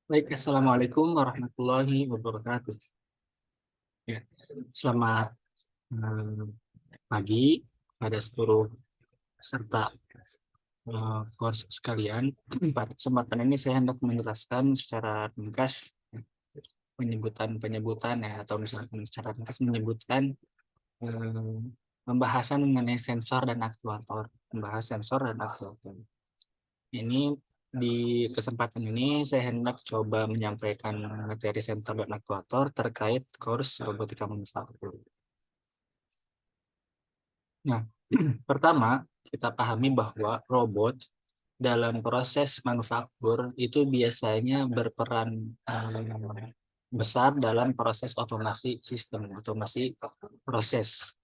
Baik, Assalamualaikum warahmatullahi wabarakatuh. Ya, selamat pagi pada seluruh peserta course sekalian. Pada kesempatan ini saya hendak menjelaskan secara ringkas penyebutan-penyebutan ya, atau misalkan secara ringkas menyebutkan eh, pembahasan mengenai sensor dan aktuator. Membahas sensor dan aktuator. Ini di kesempatan ini saya hendak coba menyampaikan materi sensor dan aktuator terkait course robotika manufaktur. Nah, pertama kita pahami bahwa robot dalam proses manufaktur itu biasanya berperan besar dalam proses otomasi sistem, otomasi proses.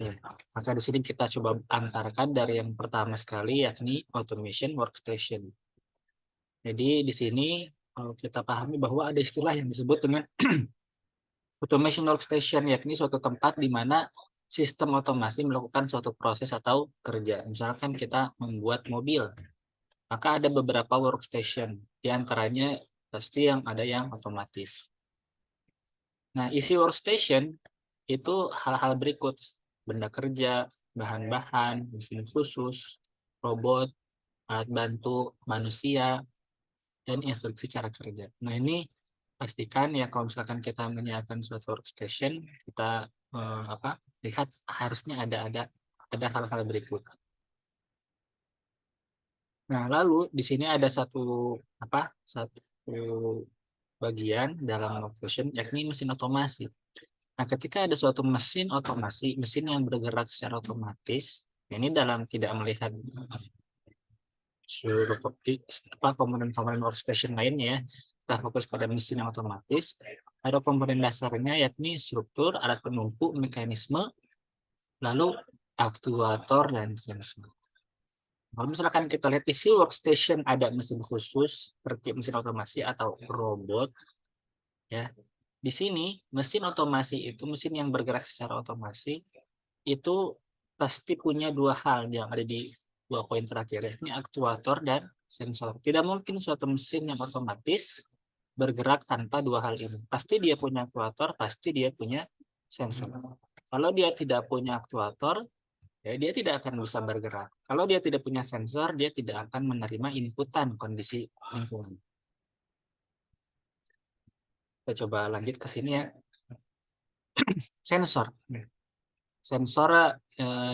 Ya. Maka di sini kita coba antarkan dari yang pertama sekali yakni automation workstation. Jadi di sini kita pahami bahwa ada istilah yang disebut dengan automation workstation, yakni suatu tempat di mana sistem otomasi melakukan suatu proses atau kerja. Misalkan kita membuat mobil, maka ada beberapa workstation, di antaranya pasti yang ada yang otomatis. Nah, isi workstation itu hal-hal berikut: benda kerja, bahan-bahan, mesin khusus, robot, alat bantu, manusia, dan instruksi cara kerja. Nah, ini pastikan ya kalau misalkan kita menyiapkan suatu workstation, kita lihat harusnya ada hal-hal berikut. Nah, lalu di sini ada satu bagian dalam workstation yakni mesin otomasi. Nah, ketika ada suatu mesin otomasi, mesin yang bergerak secara otomatis, ini dalam tidak melihat seluruh komponen-komponen workstation lainnya ya, kita fokus pada mesin yang otomatis. Ada komponen dasarnya yakni struktur, alat penumpu, mekanisme, lalu aktuator dan sensor. Kalau misalkan kita lihat isi workstation ada mesin khusus seperti mesin otomasi atau robot ya. Di sini mesin otomasi itu mesin yang bergerak secara otomasi itu pasti punya dua hal yang ada di dua poin terakhir, yakni aktuator dan sensor. Tidak mungkin suatu mesin yang otomatis bergerak tanpa dua hal ini. Pasti dia punya aktuator, pasti dia punya sensor. Kalau dia tidak punya aktuator, ya dia tidak akan bisa bergerak. Kalau dia tidak punya sensor, dia tidak akan menerima inputan kondisi lingkungan. Kita coba lanjut ke sini ya. Sensor. Sensor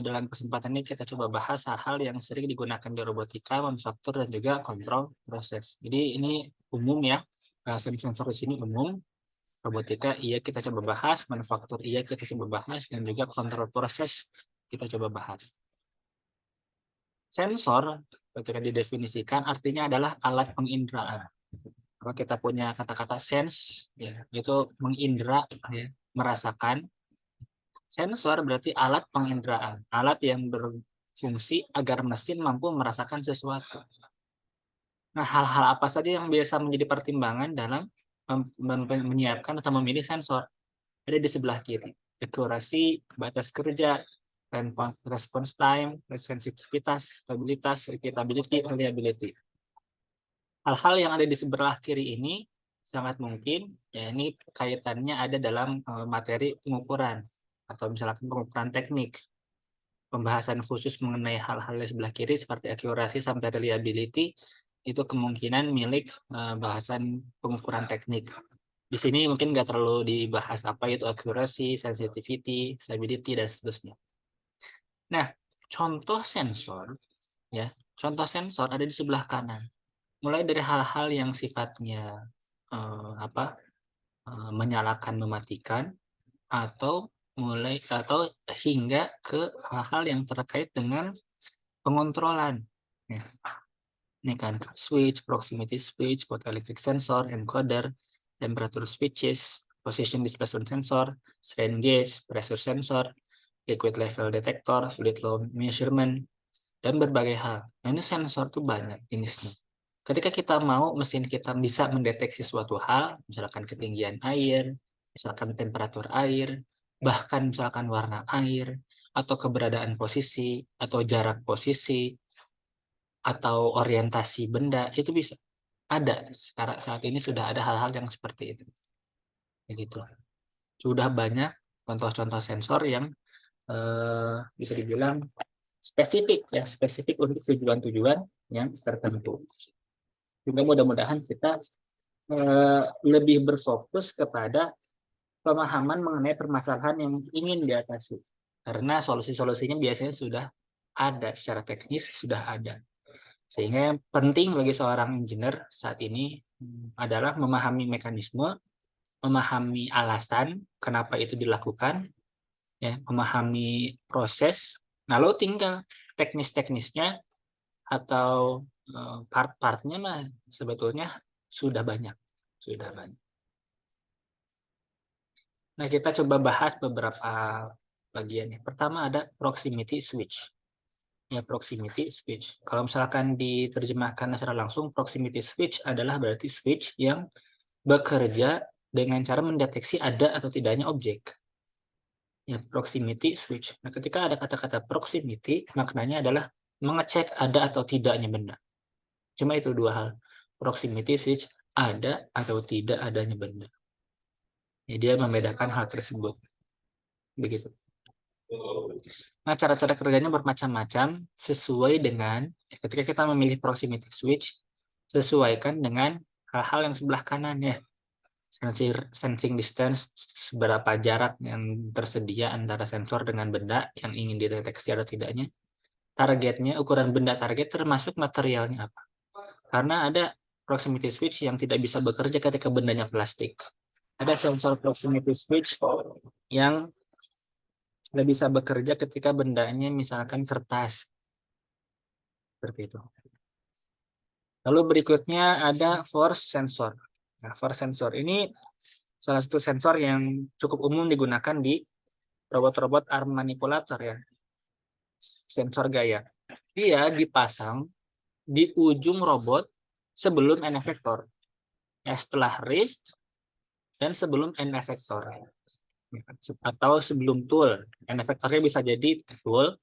dalam kesempatan ini kita coba bahas hal-hal yang sering digunakan di robotika, manufaktur, dan juga kontrol proses. Jadi ini umum ya, sensor di sini umum. Robotika iya kita coba bahas, manufaktur iya kita coba bahas, dan juga kontrol proses kita coba bahas. Sensor ketika didefinisikan artinya adalah alat penginderaan. Kalau kita punya kata-kata sense, ya, itu mengindra, ya, merasakan. Sensor berarti alat penginderaan, alat yang berfungsi agar mesin mampu merasakan sesuatu. Nah, hal-hal apa saja yang biasa menjadi pertimbangan dalam menyiapkan atau memilih sensor? Ada di sebelah kiri. Akurasi, batas kerja, response time, sensitivitas, stabilitas, repeatability, reliability. Hal-hal yang ada di sebelah kiri ini sangat mungkin ya ini kaitannya ada dalam materi pengukuran atau misalkan pengukuran teknik. Pembahasan khusus mengenai hal-hal di sebelah kiri seperti akurasi sampai reliability itu kemungkinan milik bahasan pengukuran teknik. Di sini mungkin nggak terlalu dibahas apa itu akurasi, sensitivity, stability, dan seterusnya. Nah, contoh sensor ya, contoh sensor ada di sebelah kanan. Mulai dari hal-hal yang sifatnya menyalakan, mematikan, atau hingga ke hal-hal yang terkait dengan pengontrolan. Ya. Ini kan switch, proximity switch, photo electric sensor, encoder, temperature switches, position displacement sensor, strain gauge, pressure sensor, liquid level detector, fluid flow measurement, dan berbagai hal. Nah, ini sensor tuh banyak jenisnya. Ketika kita mau mesin kita bisa mendeteksi suatu hal, misalkan ketinggian air, misalkan temperatur air, bahkan misalkan warna air, atau keberadaan posisi, atau jarak posisi, atau orientasi benda, itu bisa. ada sekarang saat ini sudah ada hal-hal yang seperti itu. Begitu. Sudah banyak contoh-contoh sensor yang bisa dibilang spesifik ya, spesifik untuk tujuan-tujuan yang tertentu. Juga mudah-mudahan kita lebih berfokus kepada pemahaman mengenai permasalahan yang ingin diatasi. Karena solusi-solusinya biasanya sudah ada secara teknis, sudah ada. Sehingga yang penting bagi seorang engineer saat ini adalah memahami mekanisme, memahami alasan kenapa itu dilakukan, ya, memahami proses, lalu tinggal teknis-teknisnya atau part-partnya mah sebetulnya sudah banyak, sudah banyak. Nah, kita coba bahas beberapa bagian. Pertama ada proximity switch. Ya, proximity switch. Kalau misalkan diterjemahkan secara langsung, proximity switch adalah berarti switch yang bekerja dengan cara mendeteksi ada atau tidaknya objek. Ya, proximity switch. Nah, ketika ada kata-kata proximity, maknanya adalah mengecek ada atau tidaknya benda. Cuma itu dua hal. Proximity switch, ada atau tidak adanya benda. Ya, dia membedakan hal tersebut. Begitu. Nah, cara-cara kerjanya bermacam-macam sesuai dengan ketika kita memilih proximity switch, sesuaikan dengan hal-hal yang sebelah kanan ya. Sensing distance, seberapa jarak yang tersedia antara sensor dengan benda yang ingin dideteksi atau tidaknya. Targetnya, ukuran benda target termasuk materialnya apa. Karena ada proximity switch yang tidak bisa bekerja ketika bendanya plastik. Ada sensor proximity switch yang tidak bisa bekerja ketika bendanya misalkan kertas. Seperti itu. Lalu berikutnya ada force sensor. Nah, force sensor ini salah satu sensor yang cukup umum digunakan di robot-robot arm manipulator ya. Sensor gaya. Dia dipasang di ujung robot sebelum end effector. Ya, setelah wrist dan sebelum end effector. Atau sebelum tool. End effectornya bisa jadi tool,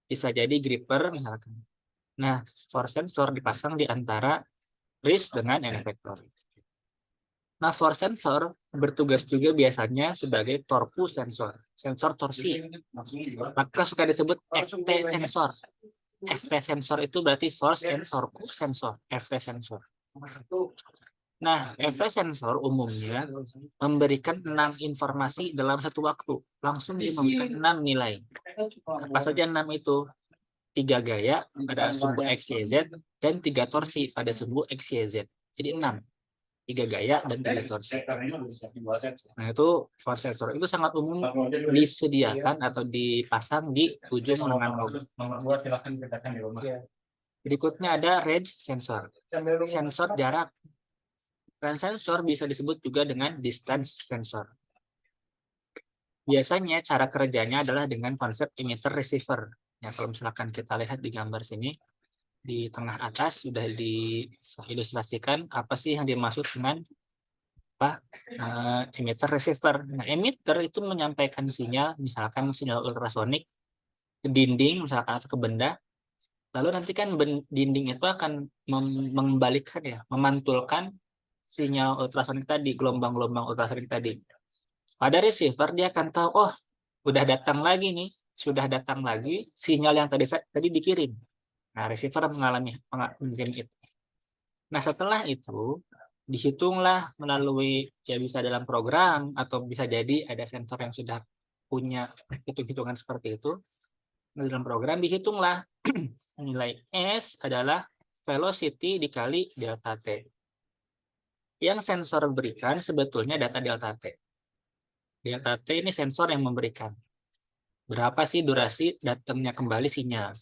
bisa jadi gripper misalkan. Nah, force sensor dipasang di antara wrist dengan end effector. Nah, force sensor bertugas juga biasanya sebagai torque sensor, sensor torsi. Maka suka disebut FT sensor. FT sensor itu berarti force and torque sensor, FT sensor. Nah, FT sensor umumnya memberikan 6 informasi dalam satu waktu. Langsung dia memberikan 6 nilai. Apa saja 6 itu? 3 gaya pada sumbu XYZ dan 3 torsi pada sumbu XYZ. Jadi 6. 3 gaya dan 3 torsi. Nah, itu force sensor. Itu sangat umum disediakan atau dipasang di ujung lengan robot. Berikutnya ada range sensor. Sensor jarak. Range sensor bisa disebut juga dengan distance sensor. Biasanya cara kerjanya adalah dengan konsep emitter receiver. Ya, kalau misalkan kita lihat di gambar sini, di tengah atas sudah diilustrasikan apa sih yang dimaksud dengan emitter receiver. Nah, emitter itu menyampaikan sinyal, misalkan sinyal ultrasonik ke dinding misalkan atau ke benda. Lalu nanti kan dinding itu akan mengembalikan ya, memantulkan sinyal ultrasonik tadi, gelombang-gelombang ultrasonik tadi. Pada receiver dia akan tahu, oh, udah datang lagi nih, sudah datang lagi sinyal yang tadi dikirim. Nah, receiver mengirim itu. Nah, setelah itu dihitunglah melalui ya bisa dalam program atau bisa jadi ada sensor yang sudah punya hitung-hitungan seperti itu. Nah, dalam program dihitunglah nilai S adalah velocity dikali delta T. Yang sensor berikan sebetulnya data delta T. Delta T ini sensor yang memberikan berapa sih durasi datangnya kembali sinyal.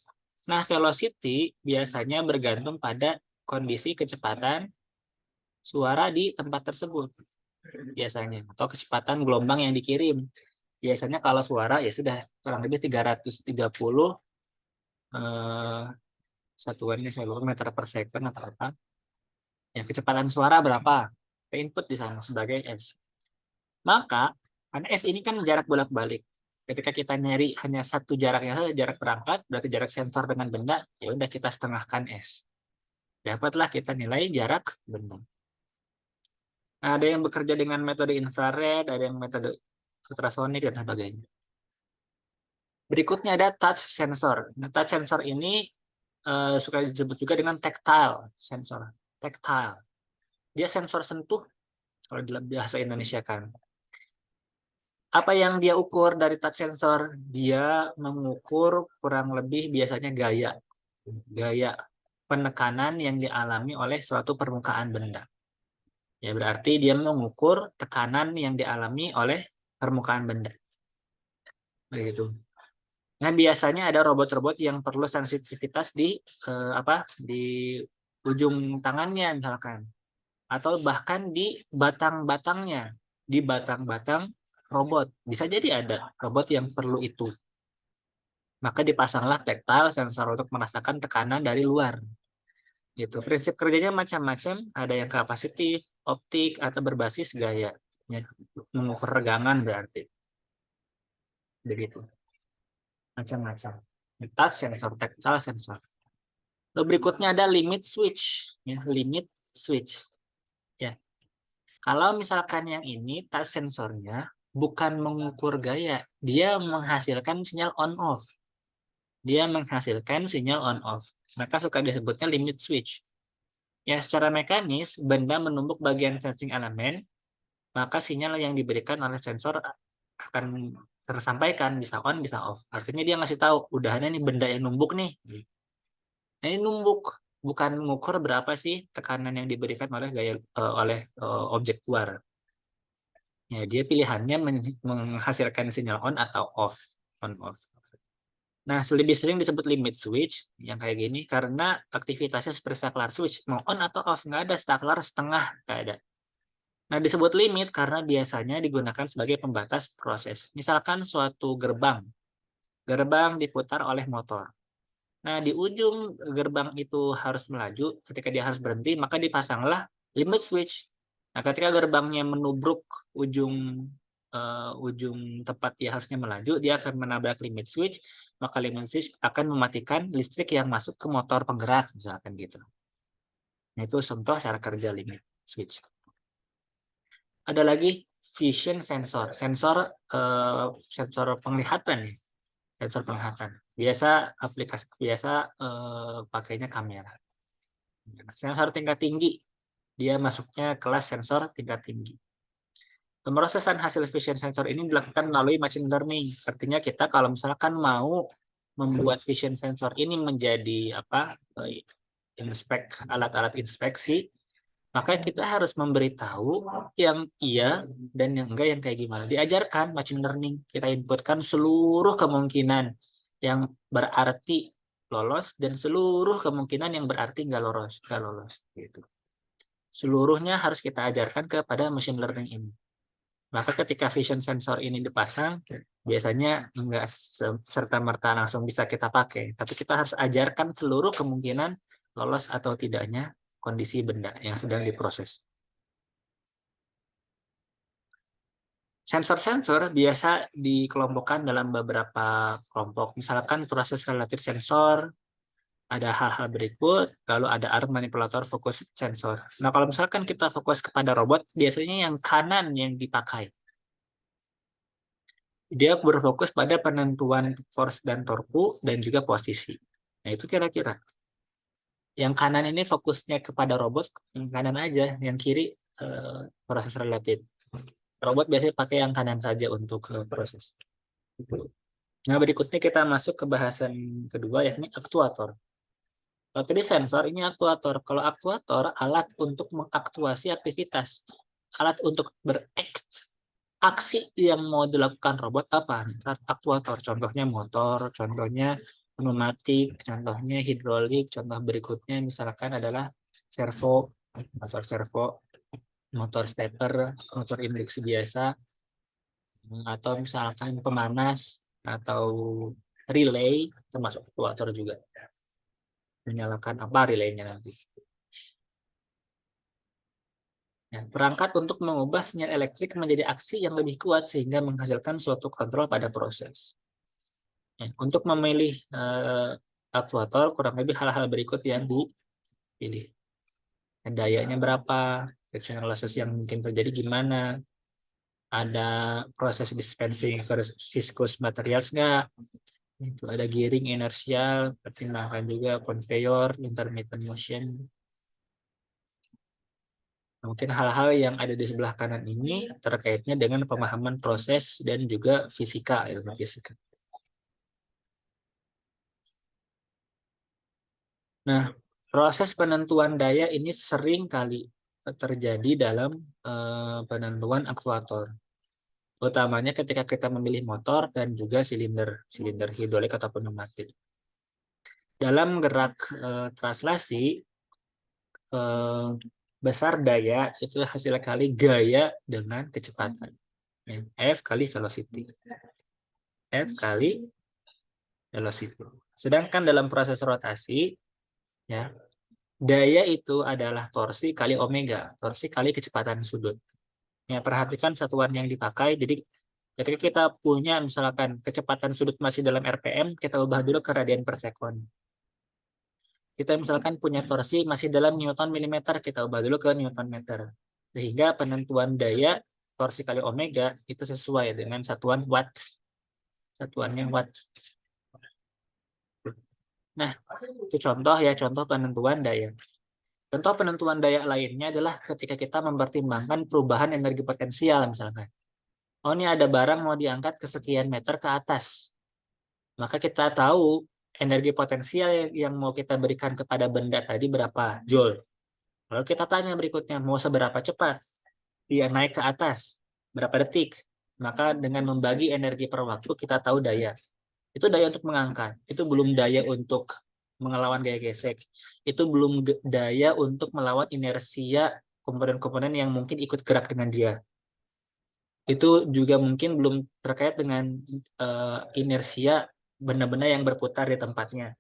Nah, velocity biasanya bergantung pada kondisi kecepatan suara di tempat tersebut. Biasanya. Atau kecepatan gelombang yang dikirim. Biasanya kalau suara ya sudah kurang lebih 330 satuannya saya lupa meter per second atau apa. Ya, kecepatan suara berapa? Input di sana sebagai S. Maka, karena S ini kan jarak bolak-balik. Ketika kita nyari hanya satu jaraknya saja, jarak berangkat, berarti jarak sensor dengan benda, ya udah kita setengahkan S. Dapatlah kita nilai jarak benda. Nah, ada yang bekerja dengan metode infrared, ada yang metode ultrasonik dan sebagainya. Berikutnya ada touch sensor. Nah, touch sensor ini suka disebut juga dengan tactile sensor. Tactile. Dia sensor sentuh kalau dalam bahasa Indonesia kan. Apa yang dia ukur dari touch sensor? Dia mengukur kurang lebih biasanya gaya penekanan yang dialami oleh suatu permukaan benda. Ya berarti dia mengukur tekanan yang dialami oleh permukaan benda. Begitu. Nah, biasanya ada robot-robot yang perlu sensitivitas di ujung tangannya misalkan, atau bahkan di batang-batangnya, di batang-batang robot. Bisa jadi ada robot yang perlu itu. Maka dipasanglah tactile sensor untuk merasakan tekanan dari luar. Gitu. Prinsip kerjanya macam-macam, ada yang kapasitif, optik, atau berbasis gaya. Ya, mengukur regangan berarti. Begitu. Macam-macam. Touch sensor, tactile sensor. Lalu berikutnya ada limit switch. Ya, limit switch. Ya. Kalau misalkan yang ini touch sensornya bukan mengukur gaya, dia menghasilkan sinyal on off. Dia menghasilkan sinyal on off. Maka suka disebutnya limit switch. Ya, secara mekanis, benda menumbuk bagian sensing elemen, maka sinyal yang diberikan oleh sensor akan tersampaikan, bisa on, bisa off. Artinya dia ngasih tahu, udahannya nih benda yang numbuk nih. Nah, ini numbuk, bukan mengukur berapa sih tekanan yang diberikan oleh objek luar. Ya, dia pilihannya menghasilkan sinyal on atau off, on off. Nah, lebih sering disebut limit switch yang kayak gini karena aktivitasnya seperti saklar switch, mau on atau off, nggak ada saklar setengah, nggak ada. Nah, disebut limit karena biasanya digunakan sebagai pembatas proses. Misalkan suatu gerbang diputar oleh motor. Nah, di ujung gerbang itu harus melaju, ketika dia harus berhenti, maka dipasanglah limit switch. Nah, ketika gerbangnya menubruk ujung ujung tempat dia harusnya melaju, dia akan menabrak limit switch, maka limit switch akan mematikan listrik yang masuk ke motor penggerak, misalkan gitu. Nah, itu contoh cara kerja limit switch. Ada lagi vision sensor, sensor penglihatan, sensor penglihatan. Biasa pakainya kamera. Sensor tingkat tinggi, dia masuknya kelas sensor tingkat tinggi. Pemrosesan hasil vision sensor ini dilakukan melalui machine learning. Artinya kita kalau misalkan mau membuat vision sensor ini menjadi alat-alat inspeksi, maka kita harus memberitahu yang iya dan yang enggak, yang kayak gimana. Diajarkan machine learning, kita inputkan seluruh kemungkinan yang berarti lolos dan seluruh kemungkinan yang berarti nggak lolos gitu. Seluruhnya harus kita ajarkan kepada machine learning ini. Maka ketika vision sensor ini dipasang, biasanya nggak serta-merta langsung bisa kita pakai. Tapi kita harus ajarkan seluruh kemungkinan lolos atau tidaknya kondisi benda yang sedang diproses. Sensor-sensor biasa dikelompokkan dalam beberapa kelompok. Misalkan proses relatif sensor, ada hal-hal berikut, lalu ada arm manipulator fokus sensor. Nah, kalau misalkan kita fokus kepada robot, biasanya yang kanan yang dipakai. Dia berfokus pada penentuan force dan torku dan juga posisi. Nah, itu kira-kira. Yang kanan ini fokusnya kepada robot, yang kanan aja, yang kiri proses relatif. Robot biasanya pakai yang kanan saja untuk proses. Nah, berikutnya kita masuk ke bahasan kedua, yakni aktuator. Kalau tadi sensor, ini aktuator. Kalau aktuator, alat untuk mengaktuasi aktivitas. Alat untuk beract. Aksi yang mau dilakukan robot apa? Aktuator. Contohnya motor, contohnya pneumatik, contohnya hidrolik, contoh berikutnya misalkan adalah motor servo, motor stepper, motor induksi biasa, atau misalkan pemanas, atau relay, termasuk aktuator juga. Menyalakan apa relaynya nanti. Ya, perangkat untuk mengubah sinyal elektrik menjadi aksi yang lebih kuat sehingga menghasilkan suatu kontrol pada proses. Ya, untuk memilih aktuator, kurang lebih hal-hal berikut yang pilih. Dayanya berapa, frictional losses yang mungkin terjadi gimana, ada proses dispensing versus viscous materials nggak, itu ada gearing, inersial, pertimbangkan juga conveyor, intermittent motion. Mungkin hal-hal yang ada di sebelah kanan ini terkaitnya dengan pemahaman proses dan juga fisika, ilmu fisika. Nah, proses penentuan daya ini sering kali terjadi dalam penentuan aktuator. Utamanya ketika kita memilih motor dan juga silinder hidrolik atau pneumatik. Dalam gerak translasi, besar daya itu hasil kali gaya dengan kecepatan. F kali velocity. F kali velocity. Sedangkan dalam proses rotasi, ya, daya itu adalah torsi kali omega, torsi kali kecepatan sudut. Ya, perhatikan satuan yang dipakai. Jadi ketika kita punya misalkan kecepatan sudut masih dalam RPM, kita ubah dulu ke radian per sekon. Kita misalkan punya torsi masih dalam Newton milimeter, kita ubah dulu ke Newton meter. Sehingga penentuan daya torsi kali omega itu sesuai dengan satuan watt. Satuannya watt. Nah, itu contoh ya, contoh penentuan daya. Contoh penentuan daya lainnya adalah ketika kita mempertimbangkan perubahan energi potensial misalkan. Oh, ini ada barang mau diangkat ke sekian meter ke atas. Maka kita tahu energi potensial yang mau kita berikan kepada benda tadi berapa joule. Lalu kita tanya berikutnya, mau seberapa cepat dia naik ke atas, berapa detik. Maka dengan membagi energi per waktu, kita tahu daya. Itu daya untuk mengangkat. Itu belum daya untuk melawan gaya gesek. Itu belum daya untuk melawan inersia komponen-komponen yang mungkin ikut gerak dengan dia. Itu juga mungkin belum terkait dengan inersia benda-benda yang berputar di tempatnya.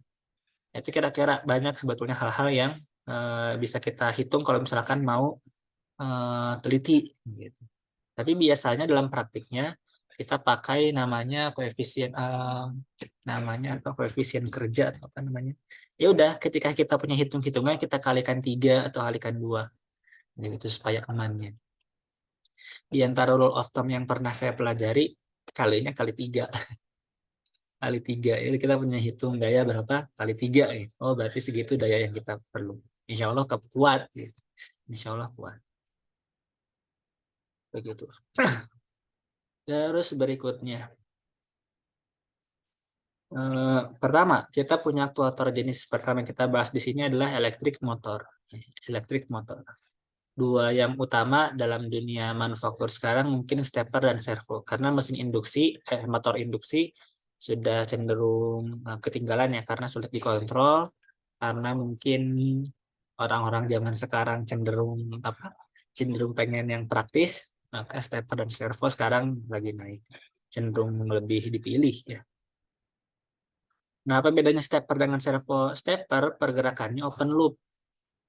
Itu kira-kira banyak sebetulnya hal-hal yang bisa kita hitung kalau misalkan mau teliti gitu. Tapi biasanya dalam praktiknya kita pakai namanya koefisien namanya apa, koefisien kerja atau apa namanya. Ya udah, ketika kita punya hitung-hitungan kita kalikan 3 atau kalikan 2 gitu supaya amannya. Di antara rule of thumb yang pernah saya pelajari, kalinya kali 3. Kali 3. Jadi kita punya hitung daya berapa? Kali 3 gitu. Oh, berarti segitu daya yang kita perlu. Insya Allah kuat gitu. Insya Allah kuat. Begitu. Terus berikutnya. Pertama, kita punya aktuator jenis pertama yang kita bahas di sini adalah elektrik motor. Elektrik motor. Dua yang utama dalam dunia manufaktur sekarang mungkin stepper dan servo. Karena mesin induksi, motor induksi sudah cenderung ketinggalan ya karena sulit dikontrol. Karena mungkin orang-orang zaman sekarang cenderung pengen yang praktis, maka stepper dan servo sekarang lagi naik, cenderung lebih dipilih ya. Nah, apa bedanya stepper dengan servo? Stepper pergerakannya open loop.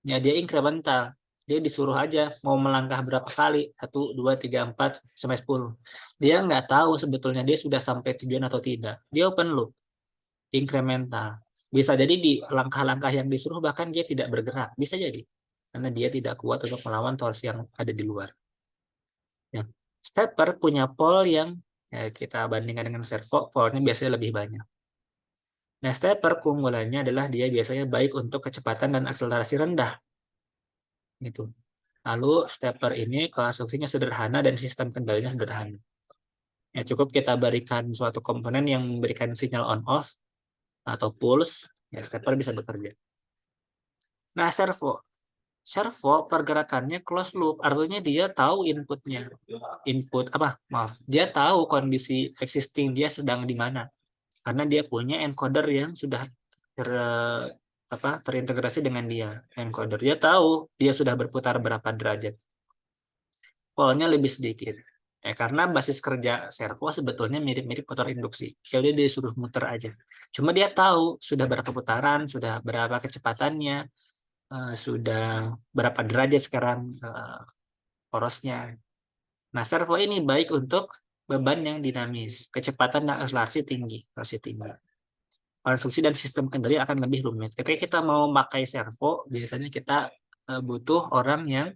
Ya, dia incremental. Dia disuruh aja mau melangkah berapa kali, 1, 2, 3, 4, sampai 10. Dia nggak tahu sebetulnya dia sudah sampai tujuan atau tidak. Dia open loop, incremental. Bisa jadi di langkah-langkah yang disuruh bahkan dia tidak bergerak. Bisa jadi. Karena dia tidak kuat untuk melawan torsi yang ada di luar. Ya. Stepper punya pole yang ya, kita bandingkan dengan servo, pole-nya biasanya lebih banyak. Nah, stepper keunggulannya adalah dia biasanya baik untuk kecepatan dan akselerasi rendah. Gitu. Lalu stepper ini konstruksinya sederhana dan sistem kendalinya sederhana. Ya, cukup kita berikan suatu komponen yang memberikan sinyal on off atau pulse, ya stepper bisa bekerja. Nah, servo pergerakannya closed loop, artinya dia tahu inputnya. Input apa? Maaf, dia tahu kondisi existing dia sedang di mana. Karena dia punya encoder yang sudah terintegrasi dengan dia. Encoder dia tahu dia sudah berputar berapa derajat. Pole-nya lebih sedikit. Karena basis kerja servo sebetulnya mirip-mirip motor induksi. Ya udah disuruh muter aja. Cuma dia tahu sudah berapa putaran, sudah berapa kecepatannya, sudah berapa derajat sekarang porosnya. Nah, servo ini baik untuk beban yang dinamis, kecepatan dan akselerasi tinggi, konstruksi dan sistem kendali akan lebih rumit. Ketika kita mau pakai servo, biasanya kita butuh orang yang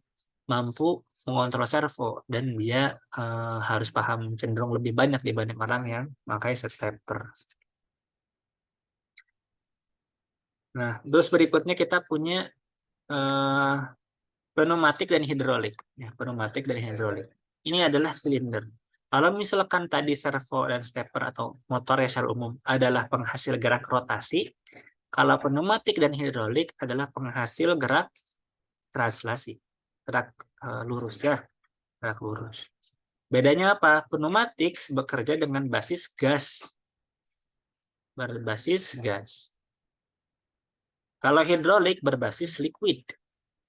mampu mengontrol servo dan dia harus paham cenderung lebih banyak dibanding orang yang pakai stepper. Nah, terus berikutnya kita punya eh, pneumatik dan hidrolik. Ya, pneumatik dan hidrolik. Ini adalah silinder. Kalau misalkan tadi servo dan stepper atau motor ya secara umum adalah penghasil gerak rotasi, kalau pneumatik dan hidrolik adalah penghasil gerak translasi, gerak lurus ya, gerak lurus. Bedanya apa? Pneumatik bekerja dengan basis gas, berbasis gas. Kalau hidrolik berbasis liquid.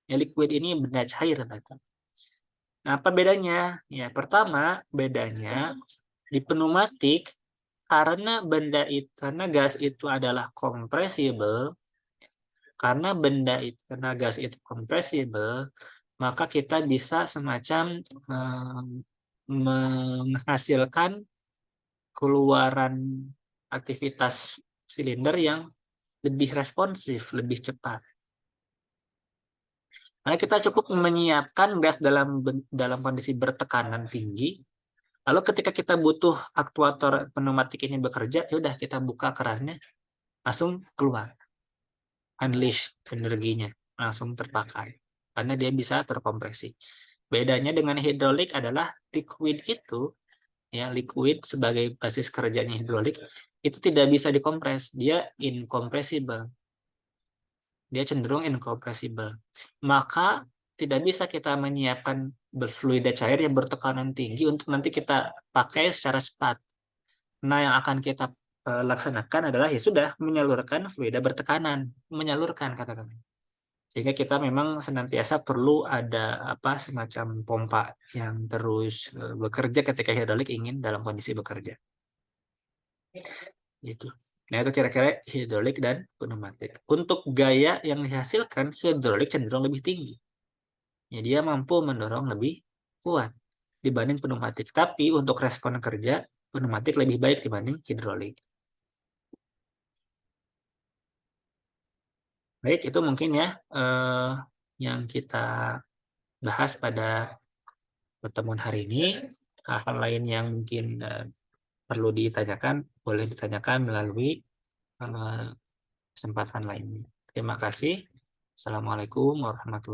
Ya, liquid ini benda cair. Nah, apa bedanya? Ya, pertama bedanya di pneumatik karena karena gas itu adalah kompresibel, karena gas itu kompresibel, maka kita bisa semacam menghasilkan keluaran aktivitas silinder yang lebih responsif, lebih cepat. Karena kita cukup menyiapkan gas dalam kondisi bertekanan tinggi. Lalu ketika kita butuh aktuator pneumatik ini bekerja, ya udah kita buka kerannya, langsung keluar, unleash energinya, langsung terpakai. Karena dia bisa terkompresi. Bedanya dengan hidrolik adalah liquid itu, ya liquid sebagai basis kerjanya hidrolik, itu tidak bisa dikompres, dia incompressible. Dia cenderung incompressible. Maka tidak bisa kita menyiapkan fluida cair yang bertekanan tinggi untuk nanti kita pakai secara cepat. Nah, yang akan kita laksanakan adalah ya sudah menyalurkan fluida bertekanan, menyalurkan katakan. Sehingga kita memang senantiasa perlu ada apa semacam pompa yang terus bekerja ketika hidrolik ingin dalam kondisi bekerja. Gitu. Nah, itu kira-kira hidrolik dan pneumatik. Untuk gaya yang dihasilkan, hidrolik cenderung lebih tinggi. Ya, dia mampu mendorong lebih kuat dibanding pneumatik. Tapi untuk respon kerja, pneumatik lebih baik dibanding hidrolik. Baik, itu mungkin ya yang kita bahas pada pertemuan hari ini. Hal-hal lain yang mungkin perlu ditanyakan, boleh ditanyakan melalui kesempatan lainnya. Terima kasih. Assalamualaikum warahmatullahi wabarakatuh.